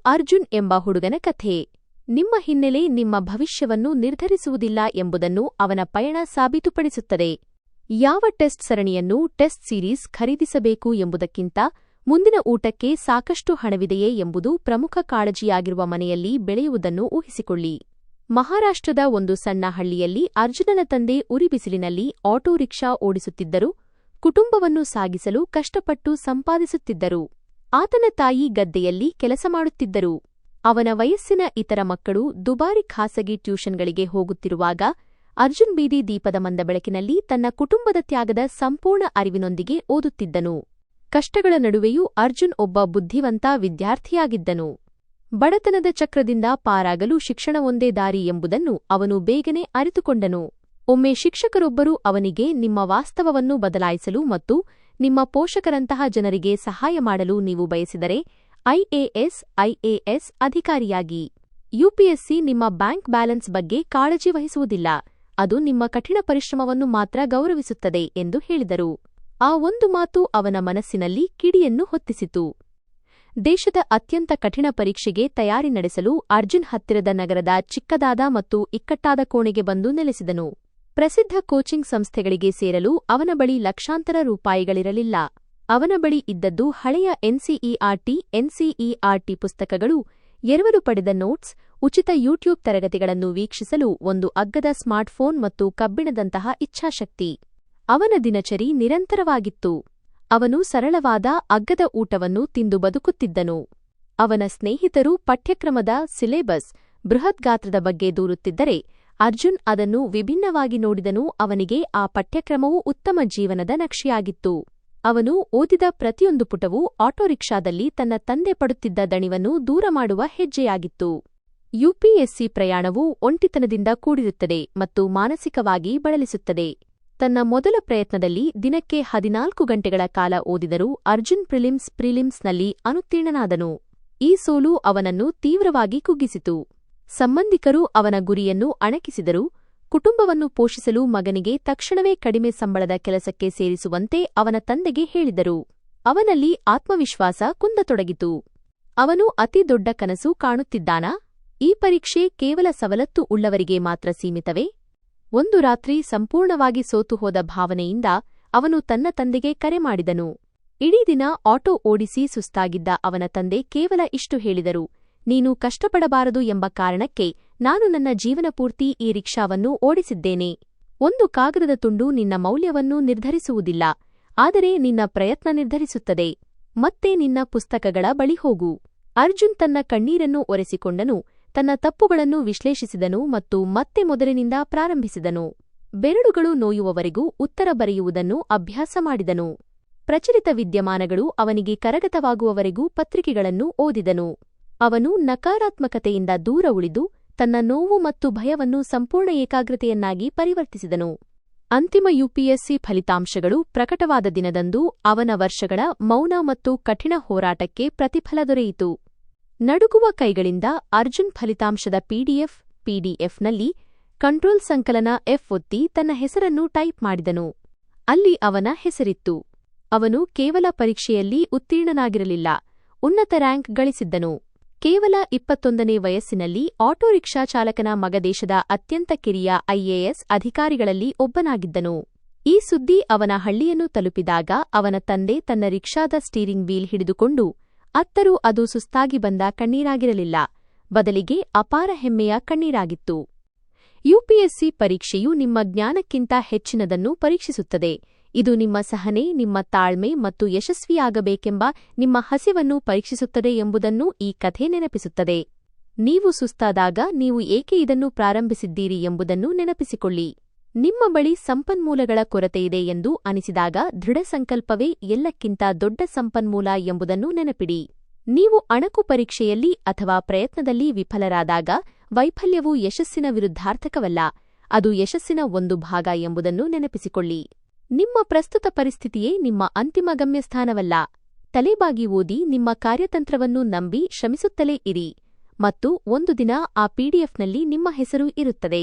ಅರ್ಜುನ್ ಎಂಬ ಹುಡುಗನ ಕಥೆ. ನಿಮ್ಮ ಹಿನ್ನೆಲೆ ನಿಮ್ಮ ಭವಿಷ್ಯವನ್ನು ನಿರ್ಧರಿಸುವುದಿಲ್ಲ ಎಂಬುದನ್ನು ಅವನ ಪಯಣ ಸಾಬೀತುಪಡಿಸುತ್ತದೆ. ಯಾವ ಟೆಸ್ಟ್ ಸರಣಿಯನ್ನು ಟೆಸ್ಟ್ ಸೀರೀಸ್ ಖರೀದಿಸಬೇಕು ಎಂಬುದಕ್ಕಿಂತ ಮುಂದಿನ ಊಟಕ್ಕೆ ಸಾಕಷ್ಟು ಹಣವಿದೆಯೇ ಎಂಬುದು ಪ್ರಮುಖ ಕಾಳಜಿಯಾಗಿರುವ ಮನೆಯಲ್ಲಿ ಬೆಳೆಯುವುದನ್ನು ಊಹಿಸಿಕೊಳ್ಳಿ. ಮಹಾರಾಷ್ಟ್ರದ ಒಂದು ಸಣ್ಣ ಹಳ್ಳಿಯಲ್ಲಿ ಅರ್ಜುನನ ತಂದೆ ಉರಿಬಿಸಿಲಿನಲ್ಲಿ ಆಟೋ ರಿಕ್ಷಾ ಓಡಿಸುತ್ತಿದ್ದರು. ಕುಟುಂಬವನ್ನು ಸಾಗಿಸಲು ಕಷ್ಟಪಟ್ಟು ಸಂಪಾದಿಸುತ್ತಿದ್ದರು. ಆತನ ತಾಯಿ ಗದ್ದೆಯಲ್ಲಿ ಕೆಲಸ ಮಾಡುತ್ತಿದ್ದರು. ಅವನ ವಯಸ್ಸಿನ ಇತರ ಮಕ್ಕಳು ದುಬಾರಿ ಖಾಸಗಿ ಟ್ಯೂಷನ್ಗಳಿಗೆ ಹೋಗುತ್ತಿರುವಾಗ ಅರ್ಜುನ್ ಬೀದಿ ದೀಪದ ಮಂದ ಬೆಳಕಿನಲ್ಲಿ ತನ್ನ ಕುಟುಂಬದ ತ್ಯಾಗದ ಸಂಪೂರ್ಣ ಅರಿವಿನೊಂದಿಗೆ ಓದುತ್ತಿದ್ದನು. ಕಷ್ಟಗಳ ನಡುವೆಯೂ ಅರ್ಜುನ್ ಒಬ್ಬ ಬುದ್ಧಿವಂತ ವಿದ್ಯಾರ್ಥಿಯಾಗಿದ್ದನು. ಬಡತನದ ಚಕ್ರದಿಂದ ಪಾರಾಗಲು ಶಿಕ್ಷಣವೊಂದೇ ದಾರಿ ಎಂಬುದನ್ನು ಅವನು ಬೇಗನೆ ಅರಿತುಕೊಂಡನು. ಒಮ್ಮೆ ಶಿಕ್ಷಕರೊಬ್ಬರು ಅವನಿಗೆ ನಿಮ್ಮ ವಾಸ್ತವವನ್ನು ಬದಲಾಯಿಸಲು ಮತ್ತು ನಿಮ್ಮ ಪೋಷಕರಂತಹ ಜನರಿಗೆ ಸಹಾಯ ಮಾಡಲು ನೀವು ಬಯಸಿದರೆ ಐಎಎಸ್ ಅಧಿಕಾರಿಯಾಗಿ. ಯುಪಿಎಸ್ಸಿ ನಿಮ್ಮ ಬ್ಯಾಂಕ್ ಬ್ಯಾಲೆನ್ಸ್ ಬಗ್ಗೆ ಕಾಳಜಿ ವಹಿಸುವುದಿಲ್ಲ, ಅದು ನಿಮ್ಮ ಕಠಿಣ ಪರಿಶ್ರಮವನ್ನು ಮಾತ್ರ ಗೌರವಿಸುತ್ತದೆ ಎಂದು ಹೇಳಿದರು. ಆ ಒಂದು ಮಾತು ಅವನ ಮನಸ್ಸಿನಲ್ಲಿ ಕಿಡಿಯನ್ನು ಹೊತ್ತಿಸಿತು. ದೇಶದ ಅತ್ಯಂತ ಕಠಿಣ ಪರೀಕ್ಷೆಗೆ ತಯಾರಿ ನಡೆಸಲು ಅರ್ಜುನ್ ಹತ್ತಿರದ ನಗರದ ಚಿಕ್ಕದಾದ ಮತ್ತು ಇಕ್ಕಟ್ಟಾದ ಕೋಣೆಗೆ ಬಂದು ನೆಲೆಸಿದನು. ಪ್ರಸಿದ್ಧ ಕೋಚಿಂಗ್ ಸಂಸ್ಥೆಗಳಿಗೆ ಸೇರಲು ಅವನ ಬಳಿ ಲಕ್ಷಾಂತರ ರೂಪಾಯಿಗಳಿರಲಿಲ್ಲ. ಅವನ ಬಳಿ ಇದ್ದದ್ದು ಹಳೆಯ ಎನ್ಸಿಇಆರ್ಟಿ ಪುಸ್ತಕಗಳು, ಎರವಲು ಪಡೆದ ನೋಟ್ಸ್, ಉಚಿತ ಯೂಟ್ಯೂಬ್ ತರಗತಿಗಳನ್ನು ವೀಕ್ಷಿಸಲು ಒಂದು ಅಗ್ಗದ ಸ್ಮಾರ್ಟ್ಫೋನ್ ಮತ್ತು ಕಬ್ಬಿಣದಂತಹ ಇಚ್ಛಾಶಕ್ತಿ. ಅವನ ದಿನಚರಿ ನಿರಂತರವಾಗಿತ್ತು. ಅವನು ಸರಳವಾದ ಅಗ್ಗದ ಊಟವನ್ನು ತಿಂದು ಬದುಕುತ್ತಿದ್ದನು. ಅವನ ಸ್ನೇಹಿತರು ಪಠ್ಯಕ್ರಮದ ಸಿಲೆಬಸ್ ಬೃಹತ್ ಗಾತ್ರದ ಬಗ್ಗೆ ದೂರುತ್ತಿದ್ದರೆ ಅರ್ಜುನ್ ಅದನ್ನು ವಿಭಿನ್ನವಾಗಿ ನೋಡಿದನು. ಅವನಿಗೆ ಆ ಪಠ್ಯಕ್ರಮವು ಉತ್ತಮ ಜೀವನದ ನಕ್ಷೆಯಾಗಿತ್ತು. ಅವನು ಓದಿದ ಪ್ರತಿಯೊಂದು ಪುಟವೂ ಆಟೋ ರಿಕ್ಷಾದಲ್ಲಿ ತನ್ನ ತಂದೆ ಪಡುತ್ತಿದ್ದ ದಣಿವನ್ನು ದೂರ ಮಾಡುವ ಹೆಜ್ಜೆಯಾಗಿತ್ತು. ಯುಪಿಎಸ್ಸಿ ಪ್ರಯಾಣವು ಒಂಟಿತನದಿಂದ ಕೂಡಿರುತ್ತದೆ ಮತ್ತು ಮಾನಸಿಕವಾಗಿ ಬಳಲಿಸುತ್ತದೆ. ತನ್ನ ಮೊದಲ ಪ್ರಯತ್ನದಲ್ಲಿ ದಿನಕ್ಕೆ 14 ಗಂಟೆಗಳ ಕಾಲ ಓದಿದರೂ ಅರ್ಜುನ್ ಪ್ರಿಲಿಮ್ಸ್ನಲ್ಲಿ ಅನುತ್ತೀರ್ಣನಾದನು. ಈ ಸೋಲು ಅವನನ್ನು ತೀವ್ರವಾಗಿ ಕುಗ್ಗಿಸಿತು. ಸಂಬಂಧಿಕರು ಅವನ ಗುರಿಯನ್ನು ಅಣಕಿಸಿದರು. ಕುಟುಂಬವನ್ನು ಪೋಷಿಸಲು ಮಗನಿಗೆ ತಕ್ಷಣವೇ ಕಡಿಮೆ ಸಂಬಳದ ಕೆಲಸಕ್ಕೆ ಸೇರಿಸುವಂತೆ ಅವನ ತಂದೆಗೆ ಹೇಳಿದರು. ಅವನಲ್ಲಿ ಆತ್ಮವಿಶ್ವಾಸ ಕುಂದತೊಡಗಿತು. ಅವನು ಅತಿ ದೊಡ್ಡ ಕನಸು ಕಾಣುತ್ತಿದ್ದಾನಾ? ಈ ಪರೀಕ್ಷೆ ಕೇವಲ ಸವಲತ್ತು ಉಳ್ಳವರಿಗೆ ಮಾತ್ರ ಸೀಮಿತವೇ? ಒಂದು ರಾತ್ರಿ ಸಂಪೂರ್ಣವಾಗಿ ಸೋತುಹೋದ ಭಾವನೆಯಿಂದ ಅವನು ತನ್ನ ತಂದೆಗೆ ಕರೆ ಮಾಡಿದನು. ಇಡೀ ದಿನ ಆಟೋ ಓಡಿಸಿ ಸುಸ್ತಾಗಿದ್ದ ಅವನ ತಂದೆ ಕೇವಲ ಇಷ್ಟು ಹೇಳಿದರು: ನೀನು ಕಷ್ಟಪಡಬಾರದು ಎಂಬ ಕಾರಣಕ್ಕೆ ನಾನು ನನ್ನ ಜೀವನಪೂರ್ತಿ ಈ ರಿಕ್ಷಾವನ್ನು ಓಡಿಸಿದ್ದೇನೆ. ಒಂದು ಕಾಗದದ ತುಂಡು ನಿನ್ನ ಮೌಲ್ಯವನ್ನು ನಿರ್ಧರಿಸುವುದಿಲ್ಲ, ಆದರೆ ನಿನ್ನ ಪ್ರಯತ್ನ ನಿರ್ಧರಿಸುತ್ತದೆ. ಮತ್ತೆ ನಿನ್ನ ಪುಸ್ತಕಗಳ ಬಳಿ ಹೋಗು. ಅರ್ಜುನ್ ತನ್ನ ಕಣ್ಣೀರನ್ನು ಒರೆಸಿಕೊಂಡನು, ತನ್ನ ತಪ್ಪುಗಳನ್ನು ವಿಶ್ಲೇಷಿಸಿದನು ಮತ್ತು ಮತ್ತೆ ಮೊದಲಿನಿಂದ ಪ್ರಾರಂಭಿಸಿದನು. ಬೆರಳುಗಳು ನೋಯುವವರೆಗೂ ಉತ್ತರ ಬರೆಯುವುದನ್ನು ಅಭ್ಯಾಸ ಮಾಡಿದನು. ಪ್ರಚಲಿತ ವಿದ್ಯಮಾನಗಳು ಅವನಿಗೆ ಕರಗತವಾಗುವವರೆಗೂ ಪತ್ರಿಕೆಗಳನ್ನು ಓದಿದನು. ಅವನು ನಕಾರಾತ್ಮಕತೆಯಿಂದ ದೂರ ಉಳಿದು ತನ್ನ ನೋವು ಮತ್ತು ಭಯವನ್ನು ಸಂಪೂರ್ಣ ಏಕಾಗ್ರತೆಯನ್ನಾಗಿ ಪರಿವರ್ತಿಸಿದನು. ಅಂತಿಮ ಯುಪಿಎಸ್ಸಿ ಫಲಿತಾಂಶಗಳು ಪ್ರಕಟವಾದ ದಿನದಂದು ಅವನ ವರ್ಷಗಳ ಮೌನ ಮತ್ತು ಕಠಿಣ ಹೋರಾಟಕ್ಕೆ ಪ್ರತಿಫಲ ದೊರೆಯಿತು. ನಡುಗುವ ಕೈಗಳಿಂದ ಅರ್ಜುನ್ ಫಲಿತಾಂಶದ ಪಿಡಿಎಫ್ನಲ್ಲಿ ಕಂಟ್ರೋಲ್ ಸಂಕಲನ ಎಫ್ ಒತ್ತಿ ತನ್ನ ಹೆಸರನ್ನು ಟೈಪ್ ಮಾಡಿದನು. ಅಲ್ಲಿ ಅವನ ಹೆಸರಿತ್ತು. ಅವನು ಕೇವಲ ಪರೀಕ್ಷೆಯಲ್ಲಿ ಉತ್ತೀರ್ಣನಾಗಿರಲಿಲ್ಲ, ಉನ್ನತ ರ್ಯಾಂಕ್ ಗಳಿಸಿದ್ದನು. ಕೇವಲ 21ನೇ ವಯಸ್ಸಿನಲ್ಲಿ ಆಟೋ ರಿಕ್ಷಾ ಚಾಲಕನ ಮಗ ದೇಶದ ಅತ್ಯಂತ ಕಿರಿಯ ಐಎಎಸ್ ಅಧಿಕಾರಿಗಳಲ್ಲಿ ಒಬ್ಬನಾಗಿದ್ದನು. ಈ ಸುದ್ದಿ ಅವನ ಹಳ್ಳಿಯನ್ನು ತಲುಪಿದಾಗ ಅವನ ತಂದೆ ತನ್ನ ರಿಕ್ಷಾದ ಸ್ಟೀರಿಂಗ್ ವೀಲ್ ಹಿಡಿದುಕೊಂಡು ಅತ್ತರೂ ಅದು ಸುಸ್ತಾಗಿ ಬಂದ ಕಣ್ಣೀರಾಗಿರಲಿಲ್ಲ, ಬದಲಿಗೆ ಅಪಾರ ಹೆಮ್ಮೆಯ ಕಣ್ಣೀರಾಗಿತ್ತು. ಯುಪಿಎಸ್ಸಿ ಪರೀಕ್ಷೆಯು ನಿಮ್ಮ ಜ್ಞಾನಕ್ಕಿಂತ ಹೆಚ್ಚಿನದನ್ನು ಪರೀಕ್ಷಿಸುತ್ತದೆ. ಇದು ನಿಮ್ಮ ಸಹನೆ, ನಿಮ್ಮ ತಾಳ್ಮೆ ಮತ್ತು ಯಶಸ್ವಿಯಾಗಬೇಕೆಂಬ ನಿಮ್ಮ ಹಸಿವನ್ನು ಪರೀಕ್ಷಿಸುತ್ತದೆ ಎಂಬುದನ್ನು ಈ ಕಥೆ ನೆನಪಿಸುತ್ತದೆ. ನೀವು ಸುಸ್ತಾದಾಗ ನೀವು ಏಕೆ ಇದನ್ನು ಪ್ರಾರಂಭಿಸಿದ್ದೀರಿ ಎಂಬುದನ್ನು ನೆನಪಿಸಿಕೊಳ್ಳಿ. ನಿಮ್ಮ ಬಳಿ ಸಂಪನ್ಮೂಲಗಳ ಕೊರತೆಯಿದೆ ಎಂದು ಅನಿಸಿದಾಗ ದೃಢ ಸಂಕಲ್ಪವೇ ಎಲ್ಲಕ್ಕಿಂತ ದೊಡ್ಡ ಸಂಪನ್ಮೂಲ ಎಂಬುದನ್ನು ನೆನಪಿಡಿ. ನೀವು ಅಣಕು ಪರೀಕ್ಷೆಯಲ್ಲಿ ಅಥವಾ ಪ್ರಯತ್ನದಲ್ಲಿ ವಿಫಲರಾದಾಗ ವೈಫಲ್ಯವು ಯಶಸ್ಸಿನ ವಿರುದ್ಧಾರ್ಥಕವಲ್ಲ, ಅದು ಯಶಸ್ಸಿನ ಒಂದು ಭಾಗ ಎಂಬುದನ್ನು ನೆನಪಿಸಿಕೊಳ್ಳಿ. ನಿಮ್ಮ ಪ್ರಸ್ತುತ ಪರಿಸ್ಥಿತಿಯೇ ನಿಮ್ಮ ಅಂತಿಮ ಗಮ್ಯಸ್ಥಾನವಲ್ಲ. ತಲೆಬಾಗಿ ಓದಿ, ನಿಮ್ಮ ಕಾರ್ಯತಂತ್ರವನ್ನು ನಂಬಿ ಶ್ರಮಿಸುತ್ತಲೇ ಇರಿ, ಮತ್ತು ಒಂದು ದಿನ ಆ ಪಿಡಿಎಫ್ನಲ್ಲಿ ನಿಮ್ಮ ಹೆಸರು ಇರುತ್ತದೆ.